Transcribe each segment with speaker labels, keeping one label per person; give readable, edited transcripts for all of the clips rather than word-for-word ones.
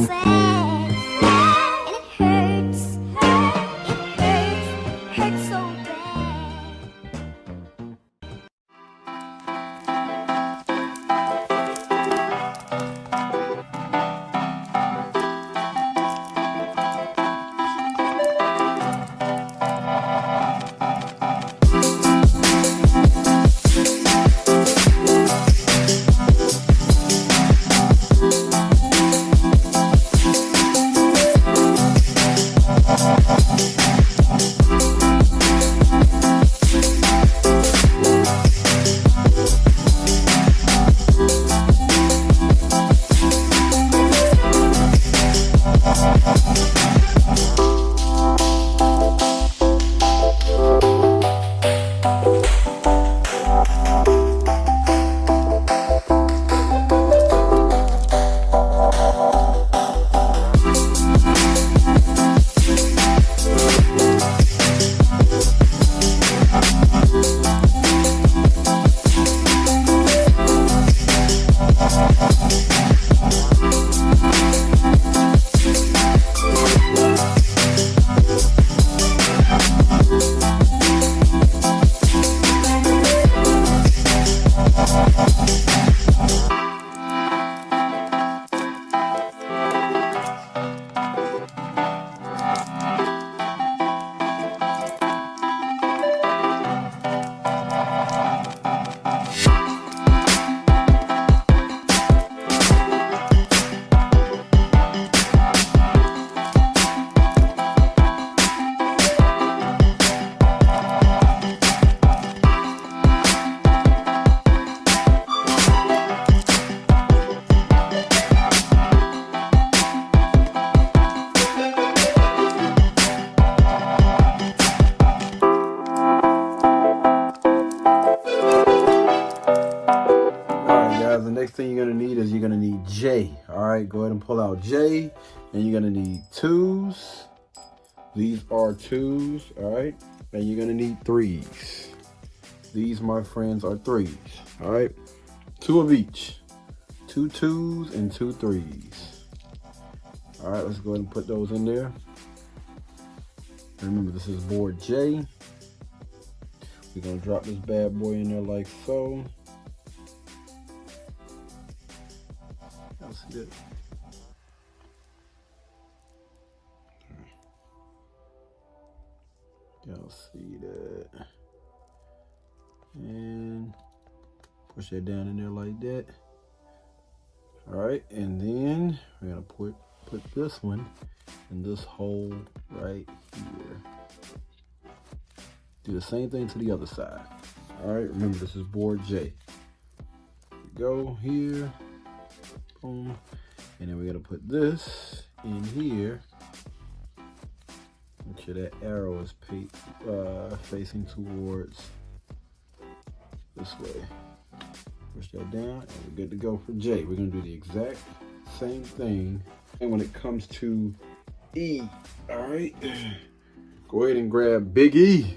Speaker 1: sad, and it hurts, it hurts so bad.
Speaker 2: The next thing you're going to need is you're going to need J. All right, go ahead and pull out J. And you're going to need 2s. These are 2s, all right? And you're going to need 3s. These, my friends, are 3s, all right? 2 of each. 2 2s and 2 3s. All right, let's go ahead and put those in there. Remember, this is board J. We're going to drop this bad boy in there like so. Y'all see that? Y'all see that? And push that down in there like that. All right, and then we're gonna put this one in this hole right here. Do the same thing to the other side. All right, remember this is board J. Go here, boom, and then we're gonna put this in here. Make sure that arrow is facing towards this way. Push that down, and we're good to go for J. We're gonna do the exact same thing. And when it comes to E, all right, go ahead and grab Big E.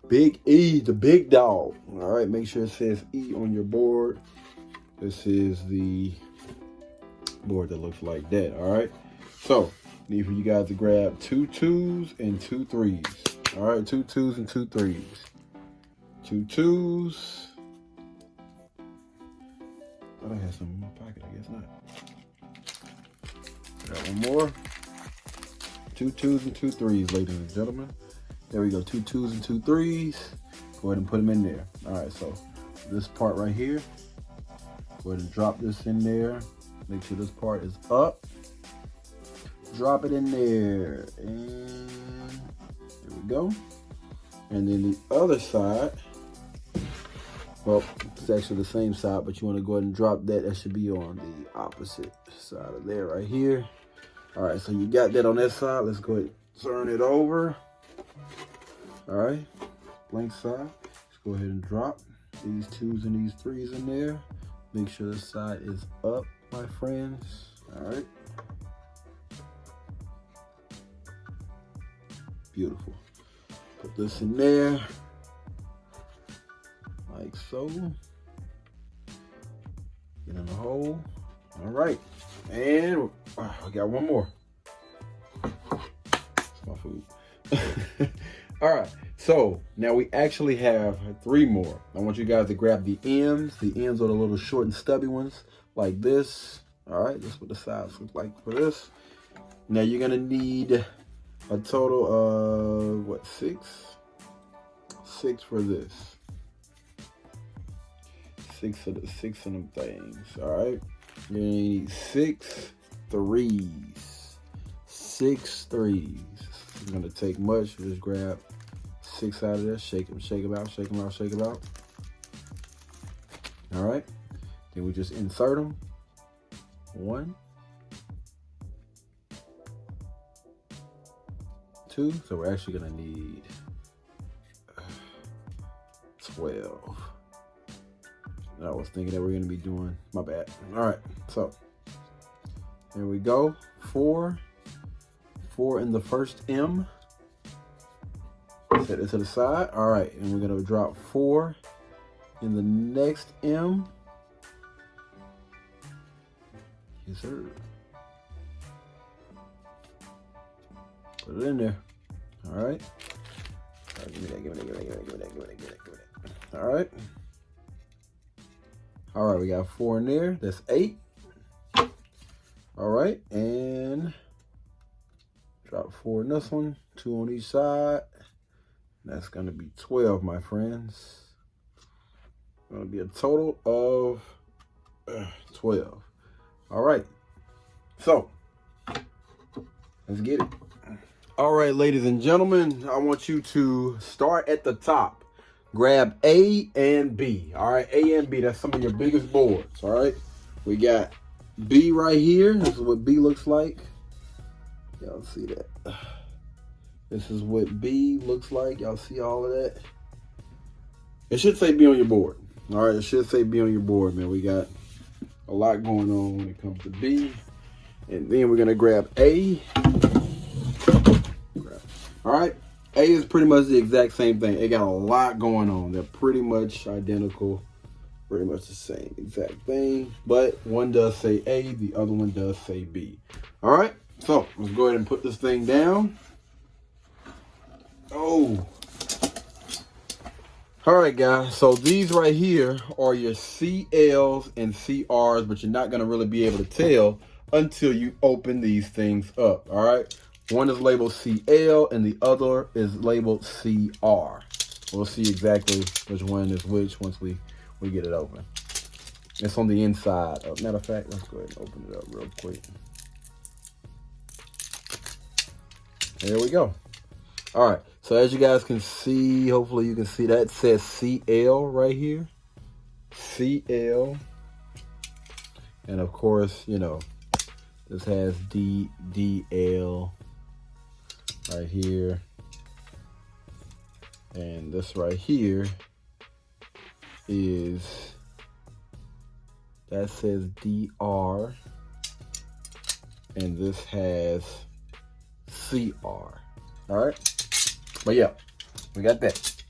Speaker 2: Big E, the big dog. All right, make sure it says E on your board. This is the board that looks like that, all right? So, need for you guys to grab 2 2s and 2 3s. All right, 2 2s and 2 3s. 2 2s. Thought I had some in my pocket, I guess not. Got one more. 2 2s and 2 3s, ladies and gentlemen. There we go, 2 2s and 2 3s. Go ahead and put them in there. All right, so this part right here, go ahead and drop this in there. Make sure this part is up. Drop it in there, and there we go. And then the other side, well, it's actually the same side, but you want to go ahead and drop that. That should be on the opposite side of there right here. All right, so you got that on that side. Let's go ahead and turn it over. All right, blank side. Let's go ahead and drop these 2s and these 3s in there. Make sure this side is up, my friends. All right. Beautiful. Put this in there, like so. Get in the hole. All right, and I got one more. It's my food. All right, so now we actually have 3 more. I want you guys to grab the ends. The ends are the little short and stubby ones, like this. All right, this is what the sides look like for this. Now you're gonna need a total of what, 6? 6 for this. 6 of them things. All right, you're gonna need 6 threes. 6 threes. It's gonna take much. Just grab 6 out of this. Shake them out, shake them out, shake them out. All right. Then we just insert them. 1, 2. So we're actually gonna need 12. I was thinking that we're gonna be doing, my bad. All right, so here we go. 4 in the first M. Set it to the side. All right, and we're gonna drop 4 in the next M. Yes, sir. Put it in there. All right. Give me that, give me that, give me that, give me that, give me that, give me that, give me that. All right. All right, we got 4 in there. That's 8. All right, and drop 4 in this one. 2 on each side. That's gonna be 12, my friends. Gonna be a total of 12. All right, so let's get it. All right, ladies and gentlemen, I want you to start at the top. Grab A and B. All right, A and B, that's some of your biggest boards. All right, we got B right here. This is what B looks like. Y'all see that? This is what B looks like. Y'all see all of that? It should say B on your board. All right, it should say B on your board, man. We got a lot going on when it comes to B. And then we're gonna grab A. All right, A is pretty much the exact same thing. It got a lot going on. They're pretty much identical, pretty much the same exact thing. But one does say A, the other one does say B. All right, so let's go ahead and put this thing down. Oh. All right, guys, so these right here are your CLs and CRs, but you're not gonna really be able to tell until you open these things up, all right? One is labeled CL and the other is labeled CR. We'll see exactly which one is which once we get it open. It's on the inside. Matter of fact, let's go ahead and open it up real quick. There we go. All right, so as you guys can see, hopefully you can see that it says CL right here. CL. And of course, you know, this has DL right here. And this right here is, that says DR. And this has CR. All right. But yeah, we got that.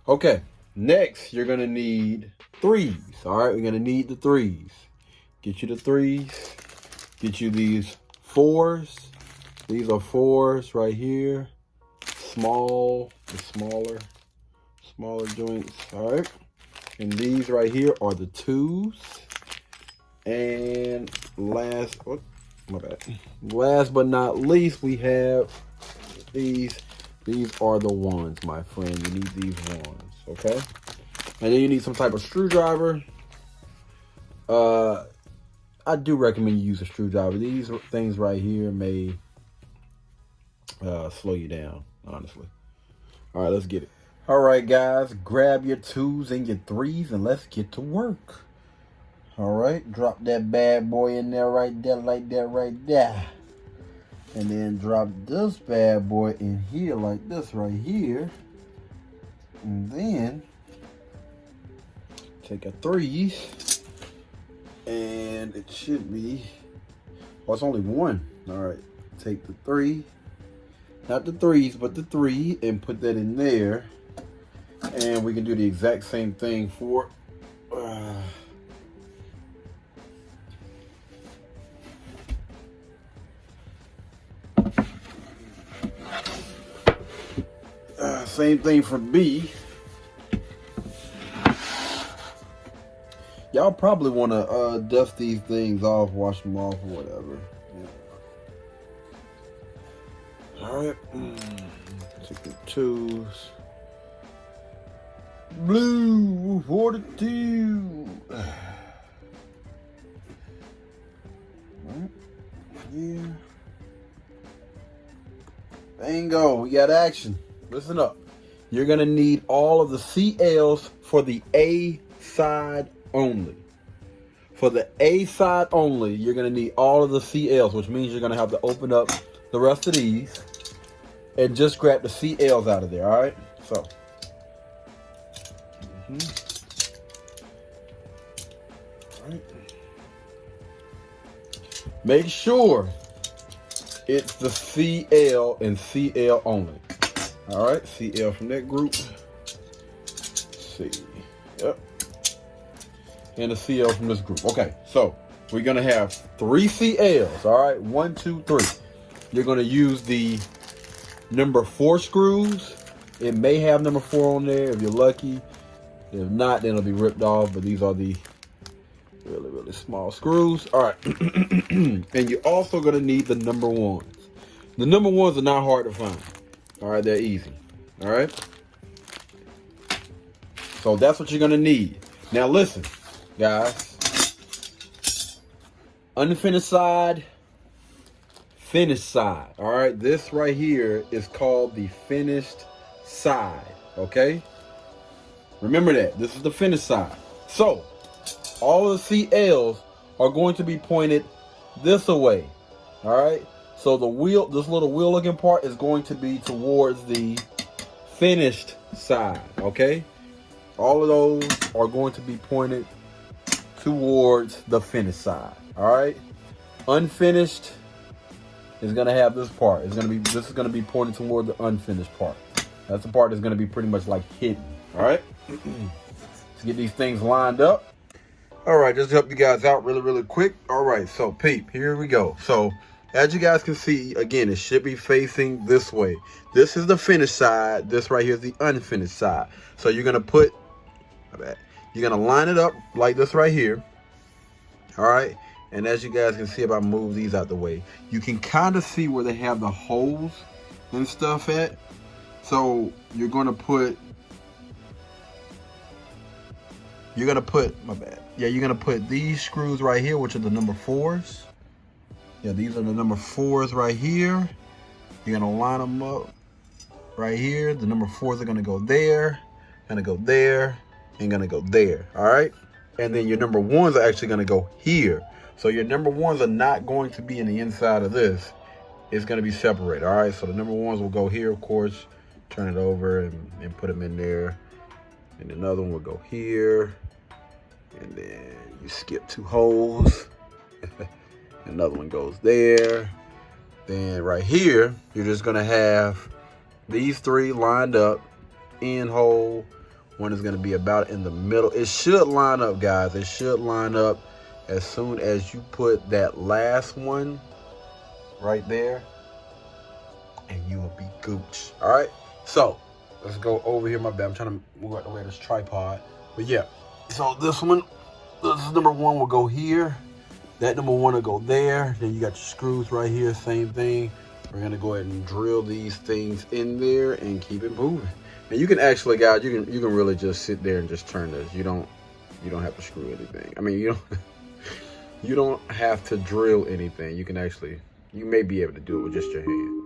Speaker 2: Okay. Next, you're going to need 3s. All right. We're going to need the 3s. Get you the 3s. Get you these 4s. These are 4s right here. Small, the smaller joints. All right. And these right here are the 2s. And last but not least, we have these. These are the ones, my friend. You need these ones, okay? And then you need some type of screwdriver. I do recommend you use a screwdriver. These things right here may slow you down, honestly. All right, let's get it. All right, guys, grab your 2s and your 3s and let's get to work. All right, drop that bad boy in there right there, like that right there. And then drop this bad boy in here like this right here. And then take a 3s. And it should be, oh, it's only 1. All right, take the 3. Not the 3s, but the 3 and put that in there. And we can do the exact same thing for same thing for B. Y'all probably want to dust these things off, wash them off, or whatever. Yeah. All right. Take the twos. Blue 42. All right. Yeah. Bingo. We got action. Listen up. You're going to need all of the CLs for the A side only. For the A side only, you're going to need all of the CLs, which means you're going to have to open up the rest of these and just grab the CLs out of there, all right? So. All right. Make sure it's the CL and CL only. All right, CL from that group. C. Yep. And the CL from this group. Okay, so we're gonna have 3 CLs. All right, 1, 2, 3. You're gonna use the number 4 screws. It may have number 4 on there if you're lucky. If not, then it'll be ripped off. But these are the really, really small screws. All right, and you're also gonna need the number 1s. The number 1s are not hard to find. All right, they're easy. All right. So that's what you're gonna need. Now listen, guys. Unfinished side, finished side. All right, this right here is called the finished side. Okay. Remember that. This is the finished side. So all of the CLs are going to be pointed this way. All right. So the wheel, this little wheel looking part is going to be towards the finished side. Okay. All of those are going to be pointed towards the finished side. All right. Unfinished is going to have this part. This is going to be pointed toward the unfinished part. That's the part that's going to be pretty much like hidden. All right. Let's get these things lined up. All right, just to help you guys out really, really quick. All right, so peep, here we go. So as you guys can see, again, it should be facing this way. This is the finished side. This right here is the unfinished side. So you're gonna you're gonna line it up like this right here. All right, and as you guys can see, if I move these out the way, you can kind of see where they have the holes and stuff at. So you're gonna put you're gonna put these screws right here, which are the number 4s. Yeah, these are the number 4s right here. You're gonna line them up right here. The number 4s are gonna go there, gonna go there, and gonna go there. All right, and then your number 1s are actually gonna go here. So your number 1s are not going to be in the inside of this. It's gonna be separated. All right, so the number 1s will go here, of course. Turn it over and put them in there, and another one will go here. And then you skip 2 holes. Another one goes there. Then right here, you're just gonna have these 3 lined up, in hole. One is gonna be about in the middle. It should line up, guys. It should line up as soon as you put that last one right there, and you will be gooch. All right. So let's go over here. My bad. I'm trying to move out the way of this tripod. But yeah. So this number 1 will go here. That number 1 will go there. Then you got your screws right here, same thing. We're gonna go ahead and drill these things in there and keep it moving. And you can actually, guys, you can really just sit there and just turn this. You don't have to screw anything. I mean, you don't have to drill anything. You may be able to do it with just your hand.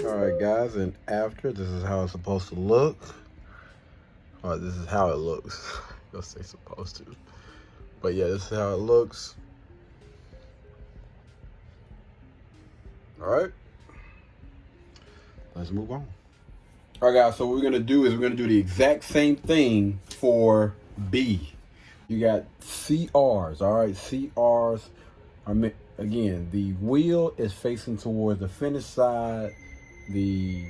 Speaker 2: Alright guys, and after, this is how it's supposed to look. Or this is how it looks. I'll say supposed to. But yeah, this is how it looks. Alright. Let's move on. Alright guys, so what we're going to do is we're going to do the exact same thing for B. You got CRs, alright? CRs Again, the wheel is facing towards the finished side. The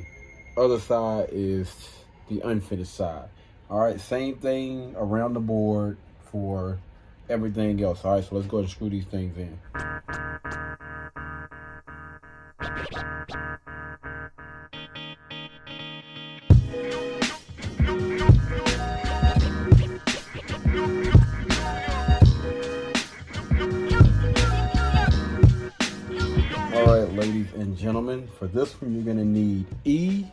Speaker 2: other side is the unfinished side. All right, same thing around the board for everything else. All right, so let's go ahead and screw these things in. Alright, ladies and gentlemen, for this one you're gonna need E,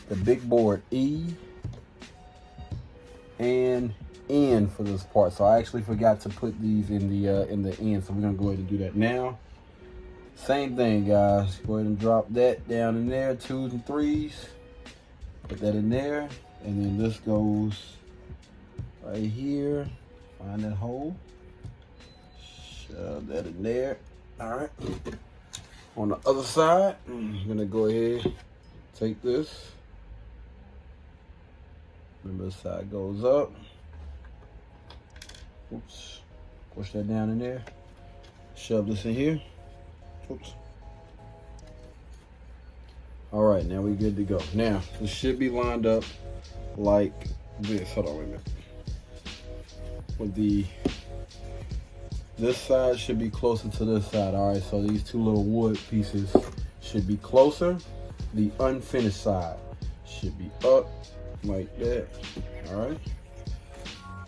Speaker 2: the big board E, and N for this part. So I actually forgot to put these in the end, so we're gonna go ahead and do that now. Same thing, guys. Go ahead and drop that down in there, 2s and 3s. Put that in there, and then this goes right here. Find that hole. Shove that in there. Alright. On the other side, I'm gonna go ahead, take this. Remember, this side goes up. Oops. Push that down in there. Shove this in here. Oops. All right, now we're good to go. Now, this should be lined up like this. Hold on, wait a minute. With this side should be closer to this side. All right, so these two little wood pieces should be closer. The unfinished side should be up like that. All right.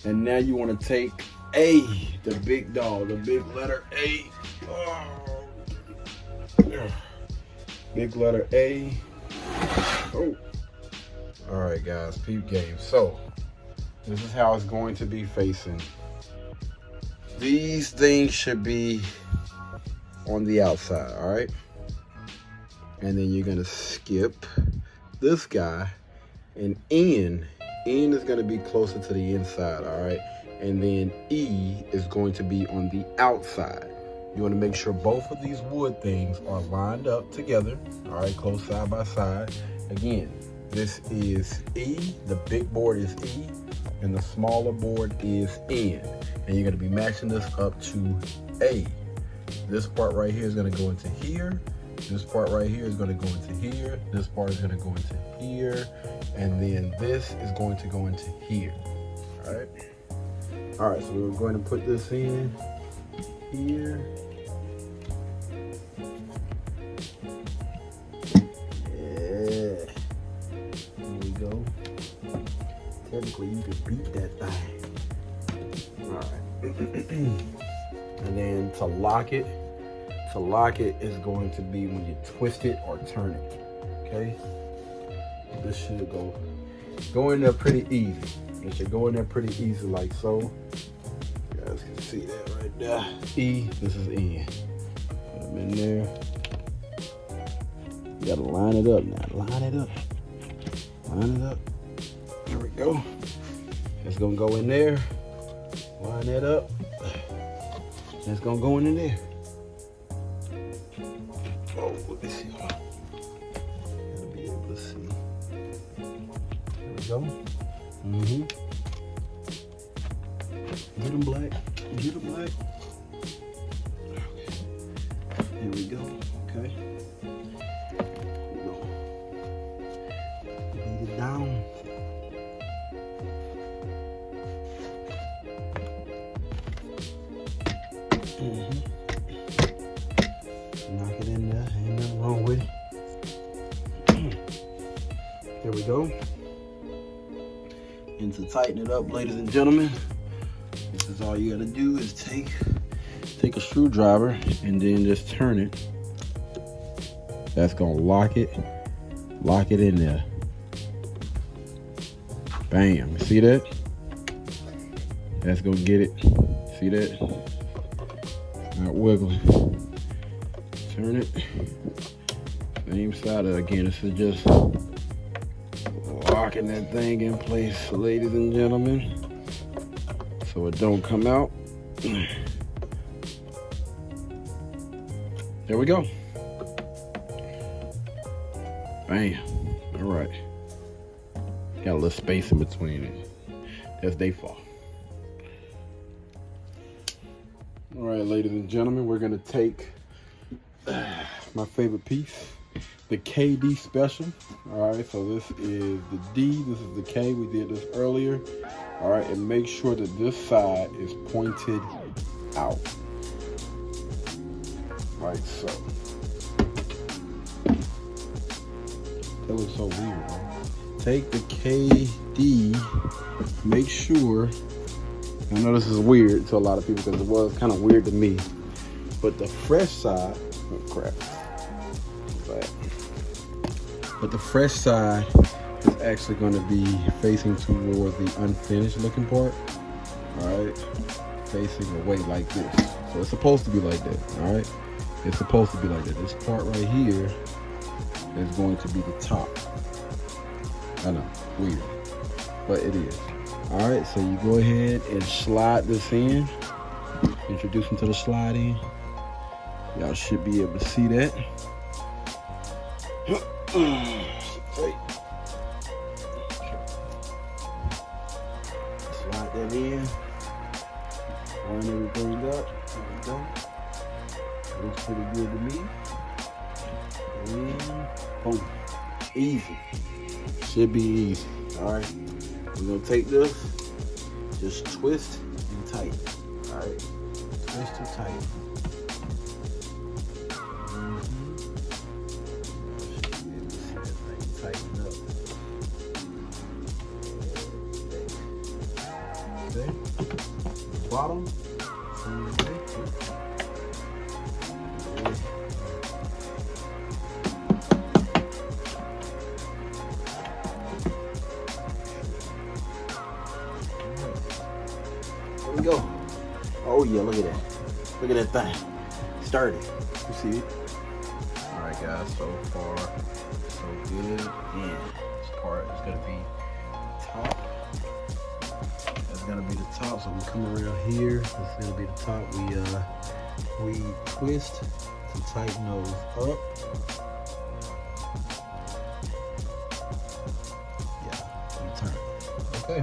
Speaker 2: And now you want to take A, the big dog, the big letter A. Oh. Big letter A. Oh. All right, guys, peep game. So this is how it's going to be facing. These things should be on the outside, all right? And then you're gonna skip this guy, and N is gonna be closer to the inside, all right? And then E is going to be on the outside. You wanna make sure both of these wood things are lined up together, all right, close side by side. Again, this is E, the big board is E, and the smaller board is N. And you're gonna be matching this up to A. This part right here is gonna go into here. This part right here is gonna go into here. This part is gonna go into here. And then this is going to go into here, all right? All right, so we're going to put this in here. Yeah, there we go. Technically, you could beat that thing. All right. And then to lock it is going to be when you twist it or turn it. Okay. This should go in there pretty easy. It should go in there pretty easy, like so. You guys can see that right there. E. This is N. Put them in there. You gotta line it up now. Line it up. Line it up. There we go. It's gonna go in there. Line that up. It's gonna go in there. Oh, let me see. Gotta be able to see. There we go. Get them black. Get them black. Okay. Here we go. Okay. Here we go. Beat it down. Knock it in there, ain't nothing wrong with it. There we go. And to tighten it up, ladies and gentlemen, this is all you gotta do is take a screwdriver and then just turn it. That's gonna lock it in there. Bam, you see that? That's gonna get it. See that? Not wiggling. Turn it. Same side. Again, this is just locking that thing in place, ladies and gentlemen, so it don't come out. There we go. Bam. All right. Got a little space in between it. That's their fault. All right, ladies and gentlemen, we're gonna take my favorite piece, the KD special. All right, so this is the D, this is the K. We did this earlier. All right, and make sure that this side is pointed out, like so. That looks so weird, bro. Take the KD, make sure, I know this is weird to a lot of people because it was kind of weird to me, but the fresh side, oh crap, but the fresh side is actually going to be facing towards the unfinished looking part, all right, facing away like this. So it's supposed to be like that, all right? It's supposed to be like that. This part right here is going to be the top. I know, weird, but it is. All right, so you go ahead and slide this in. Introduce them to the slide in. Y'all should be able to see that. Slide that in. Line everything up. There we go. Looks pretty good to me. And boom. Easy. Should be easy. All right. We're gonna take this, just twist and tighten. All right. Twist and tighten. Tighten up. Okay. Bottom. There we go. Oh yeah, look at that. Look at that thing. Sturdy. You see it? Alright guys, so far so good. And this part is gonna be top. That's gonna be the top. So we come around here. This is gonna be the top. We twist to tighten those up. Yeah, we turn. Okay.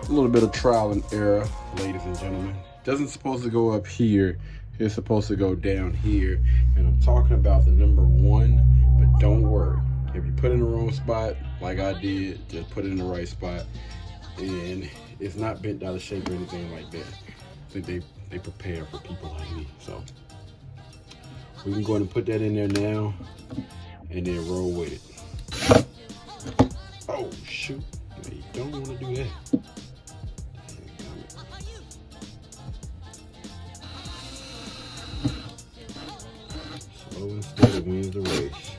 Speaker 2: A little bit of trial and error, ladies and gentlemen. Doesn't supposed to go up here. It's supposed to go down here. And I'm talking about the number 1, but don't worry. If you put it in the wrong spot, like I did, just put it in the right spot. And it's not bent out of shape or anything like that. I think they prepare for people like me. So we can go ahead and put that in there now and then roll with it. Oh shoot, you don't want to do that. Slow and steady wins the race.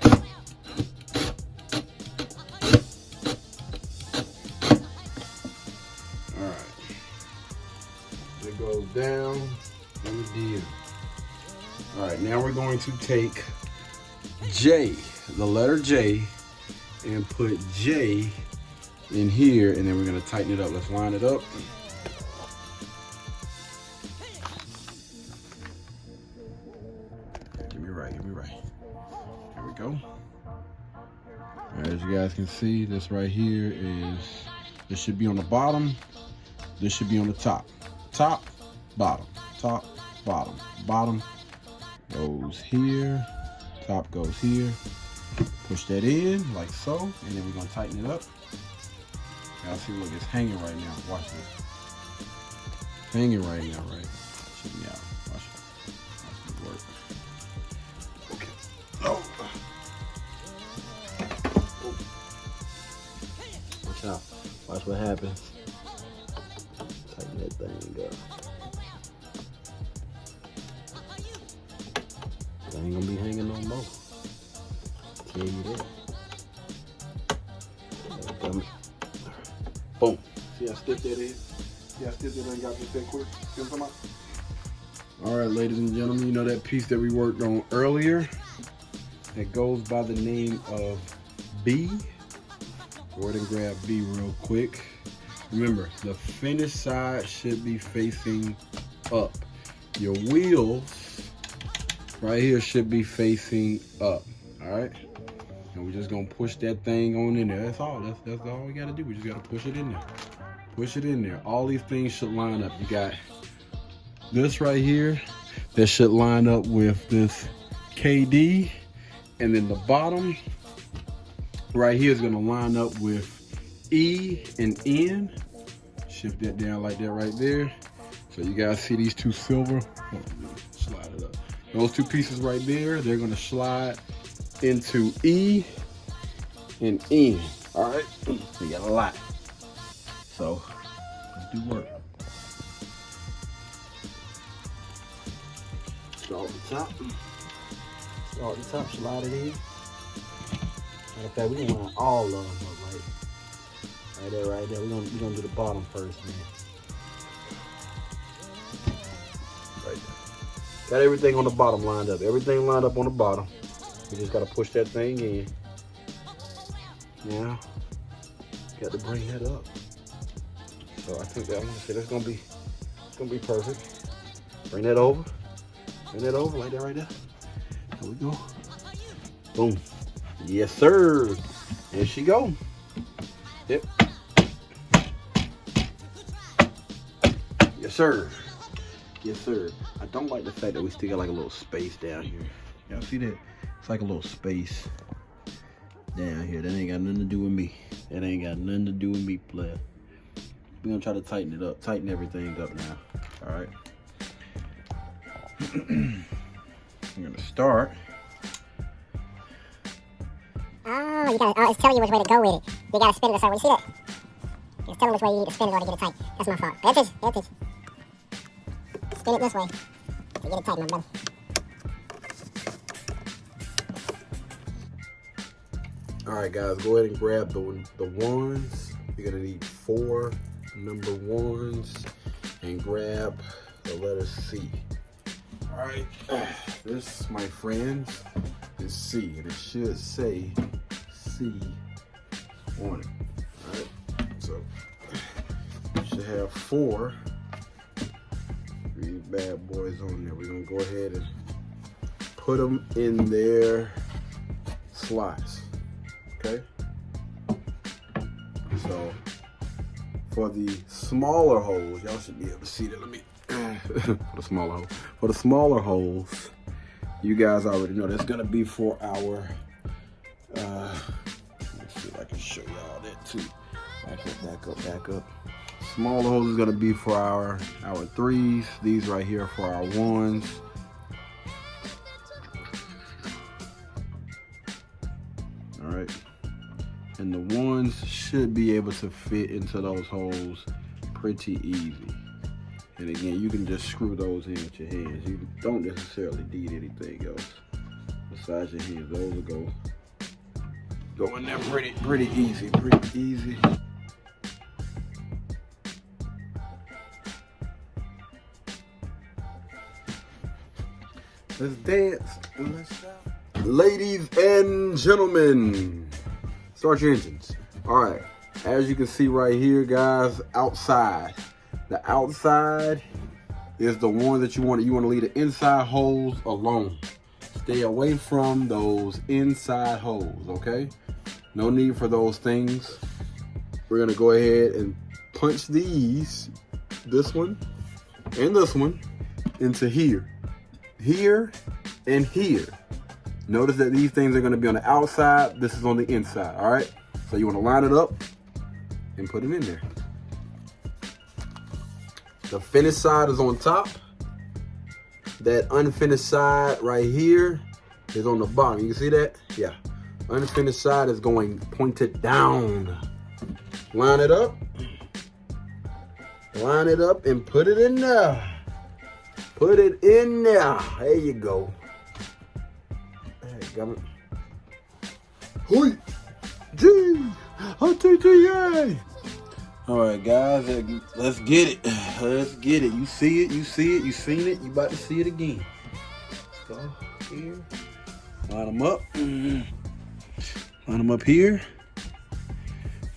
Speaker 2: Alright. It goes down and we did. Alright, now we're going to take J, the letter J, and put J in here, and then we're going to tighten it up. Let's line it up. Give me right. There we go. As you guys can see, this right here this should be on the bottom. This should be on the top. Top, bottom, top, bottom. Bottom goes here, top goes here. Push that in like so, and then we're gonna tighten it up. Y'all see, look, it's hanging right now. Watch this. Hanging right now, right? Check me out. Watch it. Watch it work. Okay. Oh. Watch out. Watch what happens. Tighten that thing up. It ain't gonna be hanging no more. Tell you that. Boom. See how stiff that is? See how stiff that ain't got this that quick? See what I'm talking about? Alright, ladies and gentlemen, you know that piece that we worked on earlier that goes by the name of B? Go ahead and grab B real quick. Remember, the finished side should be facing up. Your wheels right here should be facing up. Alright? And we're just gonna push that thing on in there. That's all. That's all we gotta do. We just gotta push it in there. Push it in there. All these things should line up. You got this right here, that should line up with this KD. And then the bottom right here is gonna line up with E and N. Shift that down like that right there. So you guys see these two silver, slide it up. Those two pieces right there, they're gonna slide into E and N. All right, we got a lot. So let's do work. Start at the top. Start at the top, slide it in. Matter of fact, we gonna line all of them up right there, right there. We're gonna do the bottom first, man. Right there. Got everything on the bottom lined up. Everything lined up on the bottom. We just gotta push that thing in. Now, got to bring that up. So I think that, I'm gonna say that's gonna be perfect. Bring that over. Bring that over like that right there. There we go. Boom. Yes, sir. There she go. Yep. Yes, sir. Yes, sir. I don't like the fact that we still got like a little space down here. Y'all see that? It's like a little space down here. That ain't got nothing to do with me. That ain't got nothing to do with me, player. We're gonna try to tighten it up. Tighten everything up now. All right. I'm gonna start.
Speaker 1: Oh, you gotta, it's telling you which way to go with it. You gotta spin it a certain way. You see that? It's telling which way you need to spin it in order to get it tight. That's my fault. Pay attention. Pay attention. Spin it this way to get it tight, my brother.
Speaker 2: All right, guys, go ahead and grab the ones. You're gonna need 4 number ones and grab the letter C. All right, this, my friends, is C, and it should say C on it. All right, so you should have 4 these bad boys on there. We're gonna go ahead and put them in their slots. Okay. So for the smaller holes, y'all should be able to see that. Let me for the smaller hole. For the smaller holes, you guys already know that's gonna be for our. Let's see if I can show y'all that too. Back up. Smaller holes is gonna be for our 3s. These right here for our 1s. All right. And the 1s should be able to fit into those holes pretty easy. And again, you can just screw those in with your hands. You don't necessarily need anything else besides your hands. Those will go in there pretty easy. Let's dance. Let's shout. Ladies and gentlemen, start your engines. All right, as you can see right here, guys, outside. The outside is the one that you want to leave the inside holes alone. Stay away from those inside holes, okay? No need for those things. We're gonna go ahead and punch these, this one and this one, into here and here. Notice that these things are gonna be on the outside. This is on the inside, all right? So you wanna line it up and put them in there. The finished side is on top. That unfinished side right here is on the bottom. You can see that? Yeah. Unfinished side is going pointed down. Line it up. Line it up and put it in there. Put it in there. There you go. Hey, got it. Hoi! Gee! Yay! All right, guys, let's get it. Let's get it. You see it, you seen it, you about to see it again. Go here. Line them up. Line them up here.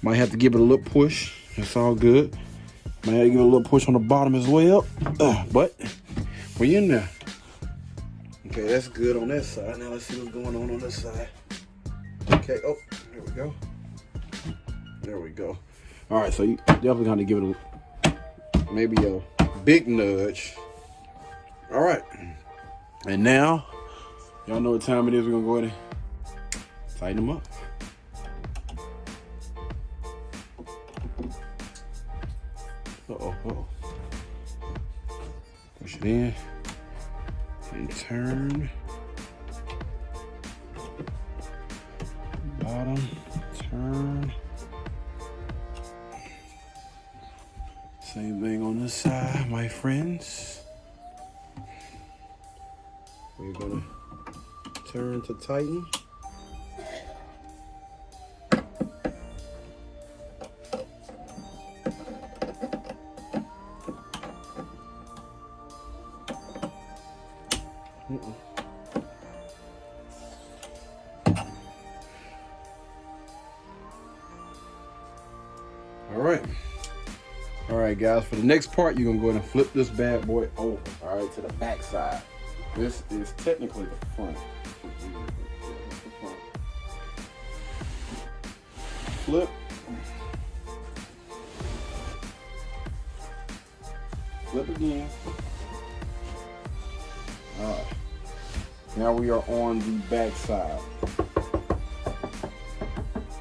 Speaker 2: Might have to give it a little push. That's all good. Might have to give it a little push on the bottom as well. But we're in there. Okay, that's good on that side. Now let's see what's going on this side. Okay, oh, there we go. There we go. All right, so you definitely got to give it maybe a big nudge All right. And now, y'all know what time it is. We're gonna go ahead and tighten them up. Uh-oh. Push it in and turn. Bottom, turn. Same thing on this side, my friends. We're gonna turn to tighten. All right, guys, for the next part, you're gonna go ahead and flip this bad boy over, all right, to the back side. This is technically the front. Flip. Flip again. All right. Now we are on the back side.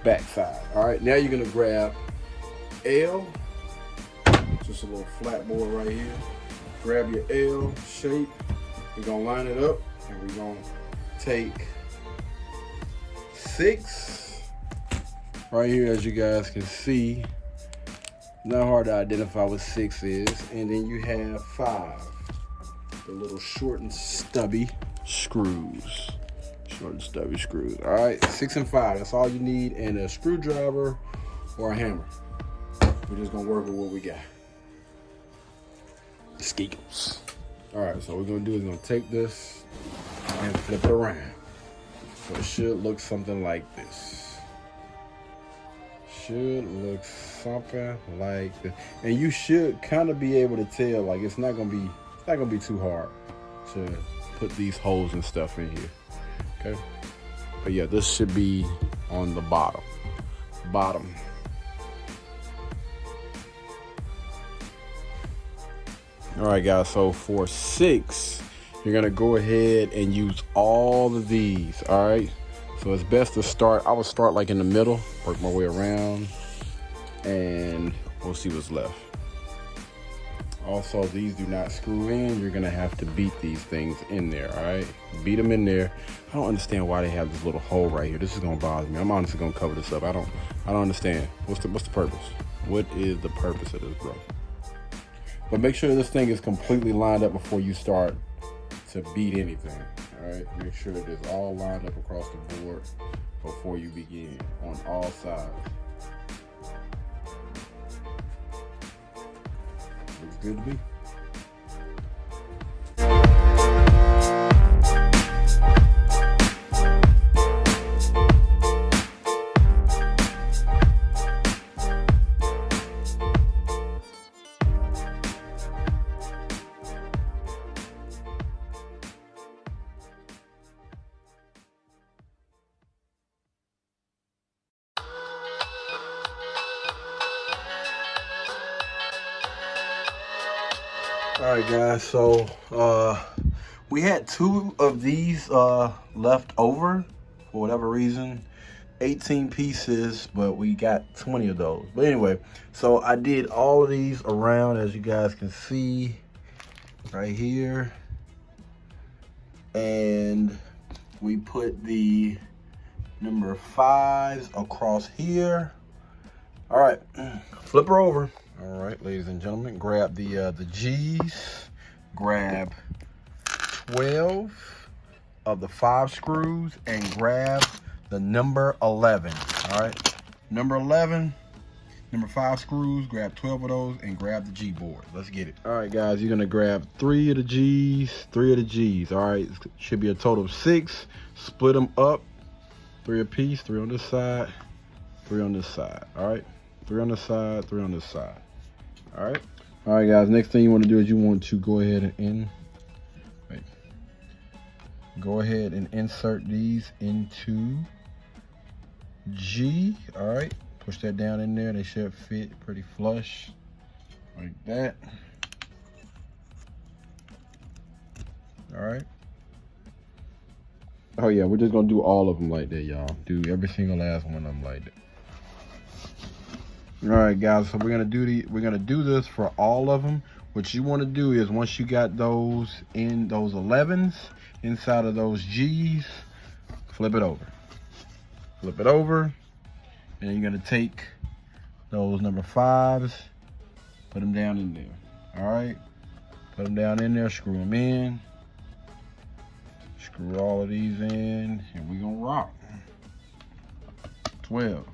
Speaker 2: Back side. All right, now you're gonna grab L. Just a little flat board right here. Grab your L shape. We're gonna line it up and we're gonna take 6 right here, as you guys can see. Not hard to identify what 6 is. And then you have 5, the little short and stubby screws. Short and stubby screws. All right, 6 and 5, that's all you need, and a screwdriver or a hammer. We're just gonna work with what we got. Skeegles. All right, so what we're gonna do is gonna take this and flip it around. So it should look something like this. Should look something like this. And you should kind of be able to tell, like it's not gonna be too hard to put these holes and stuff in here. Okay. But yeah, this should be on the bottom. All right, guys, so for 6, you're gonna go ahead and use all of these, all right? So it's best to start, I would start like in the middle, work my way around, and we'll see what's left. Also, these do not screw in. You're gonna have to beat these things in there, all right? Beat them in there. I don't understand why they have this little hole right here. This is gonna bother me. I'm honestly gonna cover this up. I don't understand. What's the purpose? What is the purpose of this, bro? But make sure this thing is completely lined up before you start to beat anything, all right? Make sure that it's all lined up across the board before you begin on all sides. Looks good to me. All right, guys, so we had 2 of these left over for whatever reason. 18 pieces, but we got 20 of those. But anyway, so I did all of these around, as you guys can see right here, and we put the number 5s across here. All right, flip her over. All right, ladies and gentlemen, grab the G's, grab 12 of the 5 screws, and grab the number 11. All right, number 11, number 5 screws, grab 12 of those, and grab the G board. Let's get it. All right, guys, you're gonna grab 3 of the G's, 3 of the G's. All right, should be a total of 6. Split them up, 3 apiece, 3 on this side, 3 on this side. All right, 3 on this side, 3 on this side. All right, guys, next thing you want to do is you want to go ahead and insert these into G. All right, push that down in there. They should fit pretty flush like that. All right. Oh yeah, we're just gonna do all of them like that, y'all. Do every single last one of them like that. All right, guys. So we're gonna do this for all of them. What you want to do is once you got those in those 11s inside of those G's, flip it over. Flip it over, and you're gonna take those number 5s, put them down in there. All right. Put them down in there. Screw them in. Screw all of these in, and we're gonna rock. 12.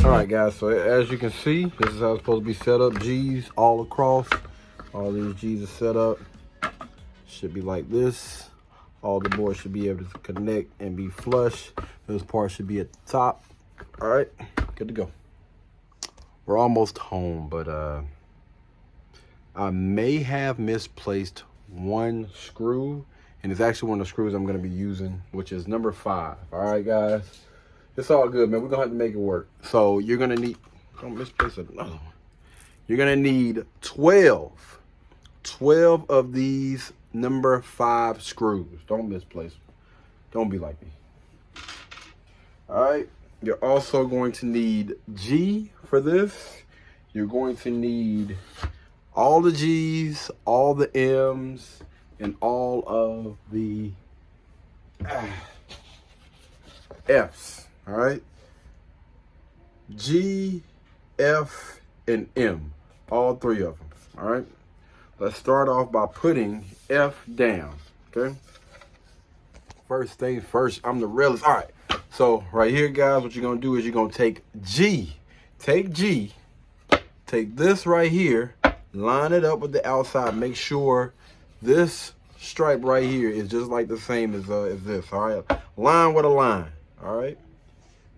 Speaker 2: Alright guys, so as you can see, this is how it's supposed to be set up. G's all across. All these G's are set up. Should be like this. All the boards should be able to connect and be flush. This part should be at the top. Alright, good to go. We're almost home, but I may have misplaced one screw. And it's actually one of the screws I'm going to be using, which is number 5. Alright guys. It's all good, man. We're going to have to make it work. So you're going to need, don't misplace another one. You're going to need 12 of these number 5 screws. Don't misplace them. Don't be like me. All right. You're also going to need G for this. You're going to need all the G's, all the M's, and all of the F's. All right, G, F, and M, all 3 of them. All right, let's start off by putting F down. Okay, first things first, I'm the realist. All right, so right here, guys, what you're gonna do is you're gonna take G, take this right here, line it up with the outside. Make sure this stripe right here is just like the same as this. All right, line with a line. All right.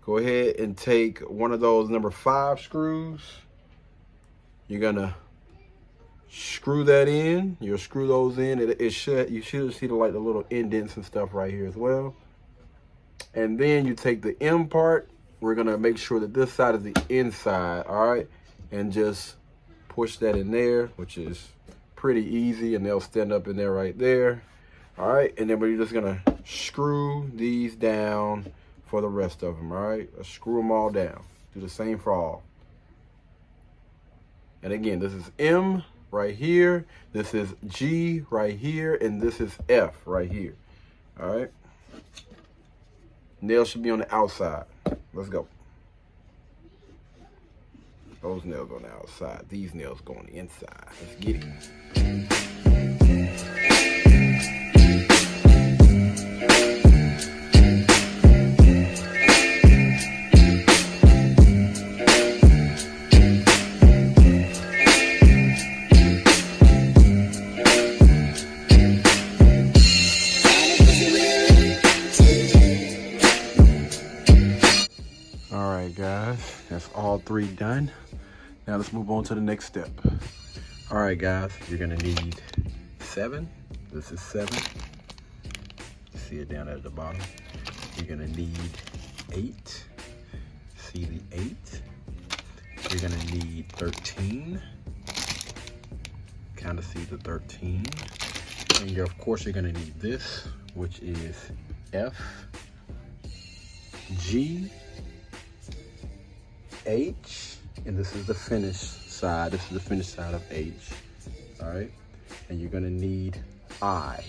Speaker 2: Go ahead and take one of those number 5 screws. You're gonna screw that in. You'll screw those in. You should see the little indents and stuff right here as well. And then you take the M part. We're gonna make sure that this side is the inside. All right, and just push that in there, which is pretty easy, and they'll stand up in there right there. All right, and then we're just gonna screw these down for the rest of them. All right, let's screw them all down. Do the same for all. And again, this is M right here, this is G right here, and this is F right here. All right, nails should be on the outside. Let's go. Those nails on the outside, these nails go on the inside. Let's get it. Guys, that's all 3 done. Now let's move on to the next step. All right guys, you're gonna need 7. This is 7. You see it down at the bottom. You're gonna need 8. See the 8. You're gonna need 13. Kind of see the 13. And of course you're gonna need this, which is F, G, H, and this is the finished side. This is the finished side of H. All right, and you're gonna need I.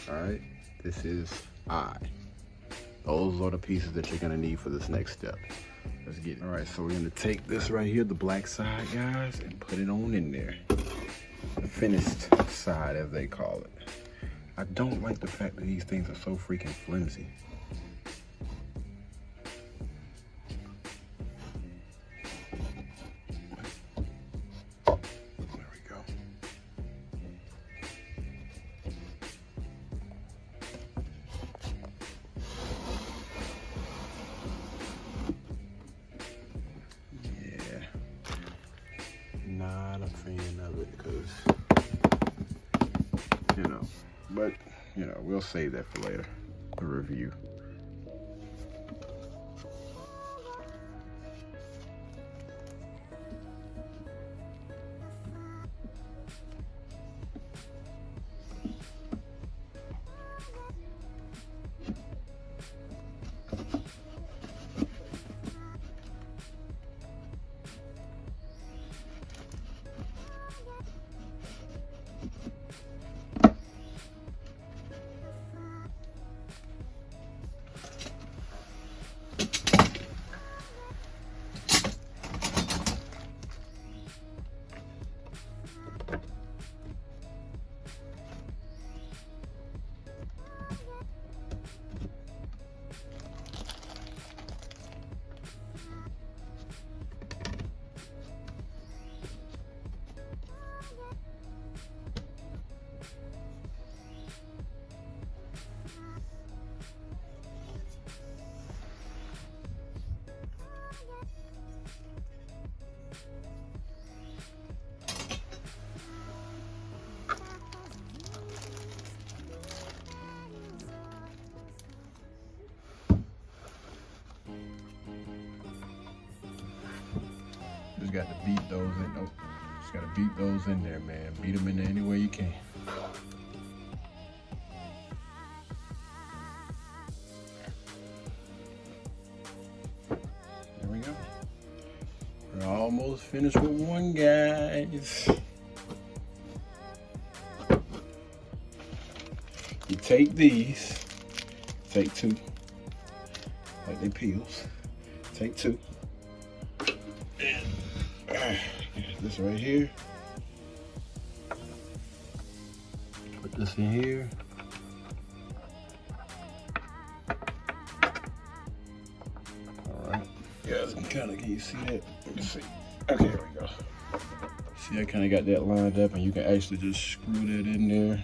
Speaker 2: All right, this is I. Those are the pieces that you're gonna need for this next step. Let's get it. All right, so we're gonna take this right here, the black side, guys, and put it on in there. The finished side, as they call it. I don't like the fact that these things are so freaking flimsy. we'll save that for later, the review. Just got to beat those in. Nope. Just got to beat those in there, man. Beat them in there any way you can. There we go. We're almost finished with one, guys. You take these. Take two. Like they peels. Take two. This right here. Put this in here. All right. You guys can you see that? Let me see. Okay, there we go. See, I kind of got that lined up, and you can actually just screw that in there.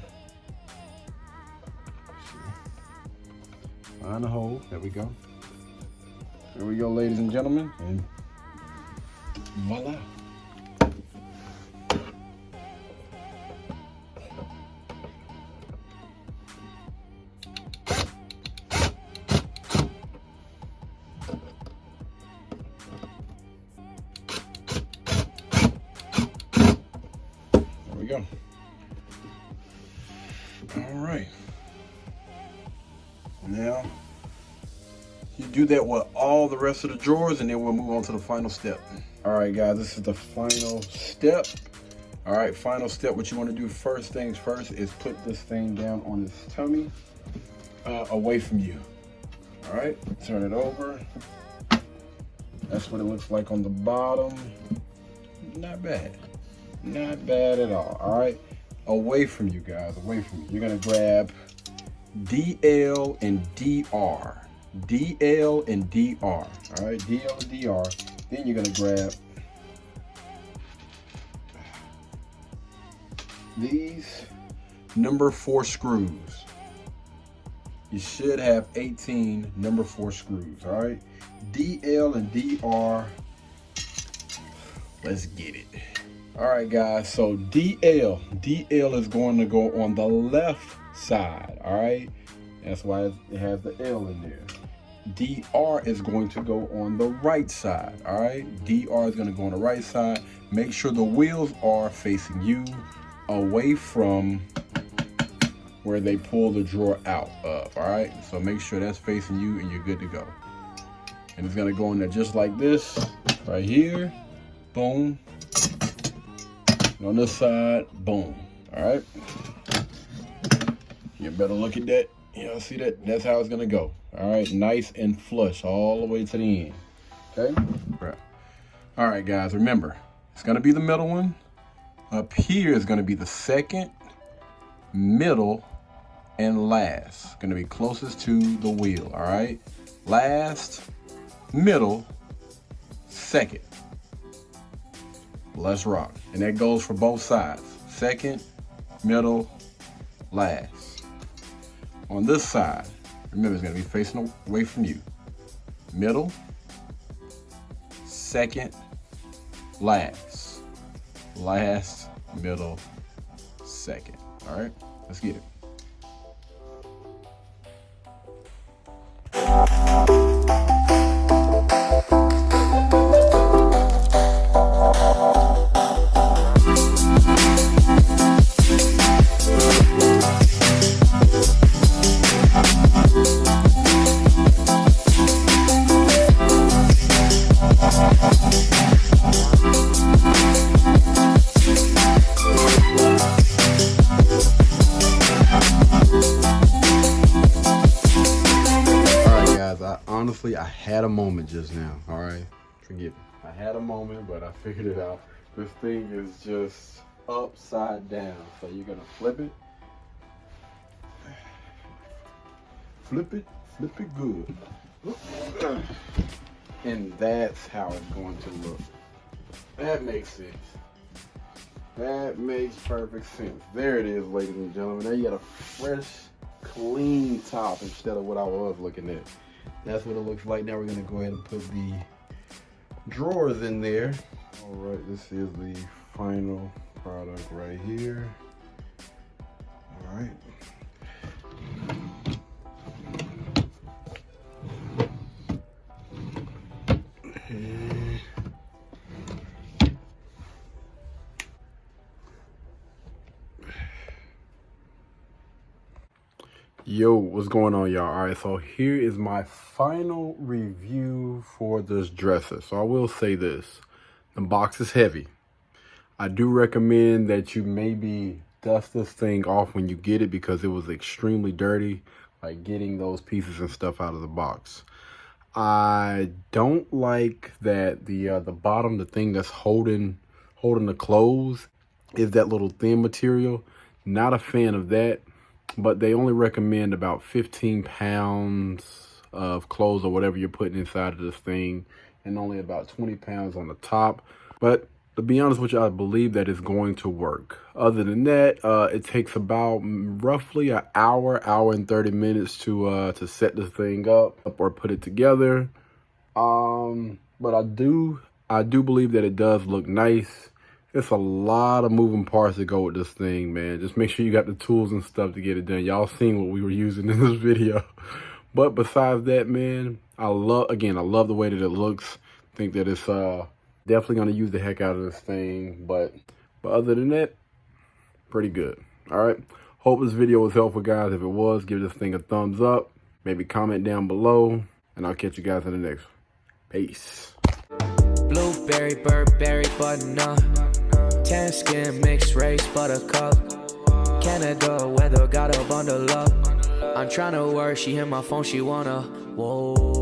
Speaker 2: Find the hole. There we go. There we go, ladies and gentlemen, and voila. There we go. All right. Now, you do that with all the rest of the drawers, and then we'll move on to the final step. All right, guys, this is the final step. All right, final step. What you want to do first things first is put this thing down on its tummy, away from you. All right, turn it over. That's what it looks like on the bottom. Not bad. Not bad at all. All right, away from you, guys, away from you. You're gonna grab DL and DR. DL and DR. All right, DL and DR. Then you're gonna grab these number 4 screws. You should have 18 number 4 screws. All right, DL and DR. Let's get it. All right, guys. So DL is going to go on the left side. All right, that's why it has the L in there. DR is going to go on the right side. All right, DR is going to go on the right side. Make sure the wheels are facing you, away from where they pull the drawer out of. All right, so make sure that's facing you and you're good to go. And it's going to go in there just like this right here. Boom. And on this side, boom. All right, you better look at that. You know, see that? That's how it's gonna go. All right, nice and flush all the way to the end. Okay. Right. All right, guys. Remember, it's gonna be the middle one. Up here is gonna be the second, middle, and last. It's gonna be closest to the wheel. All right. Last, middle, second. Let's rock. And that goes for both sides. Second, middle, last. On this side, remember, it's going to be facing away from you. Middle, second, last. Last, middle, second. All right, let's get it. Honestly, I had a moment just now. All right, forgive me. I had a moment, but I figured it out. This thing is just upside down. So you're gonna flip it, flip it good, and that's how it's going to look. That makes sense. That makes perfect sense. There it is, ladies and gentlemen. Now you got a fresh, clean top instead of what I was looking at. That's what it looks like. Now we're gonna go ahead and put the drawers in there. All right, this is the final product right here. All right. Yo, what's going on, y'all? All right, so here is my final review for this dresser. So I will say this, the box is heavy. I do recommend that you maybe dust this thing off when you get it because it was extremely dirty, like getting those pieces and stuff out of the box. I don't like that the bottom, the thing that's holding the clothes, is that little thin material. Not a fan of that. But they only recommend about 15 pounds of clothes or whatever you're putting inside of this thing, and only about 20 pounds on the top. But to be honest with you, I believe that it's going to work. Other than that, it takes about roughly an hour and 30 minutes to set this thing up or put it together. But I do believe that it does look nice. It's a lot of moving parts that go with this thing, man. Just make sure you got the tools and stuff to get it done. Y'all seen what we were using in this video. But besides that, man, I love the way that it looks. I think that it's definitely going to use the heck out of this thing. But other than that, pretty good. All right. Hope this video was helpful, guys. If it was, give this thing a thumbs up. Maybe comment down below. And I'll catch you guys in the next one. Peace.
Speaker 3: Blueberry, Burberry, button-up. Tan skin, mixed race, buttercup. Canada weather, got a bundle up. I'm tryna work, she hit my phone, she wanna, whoa.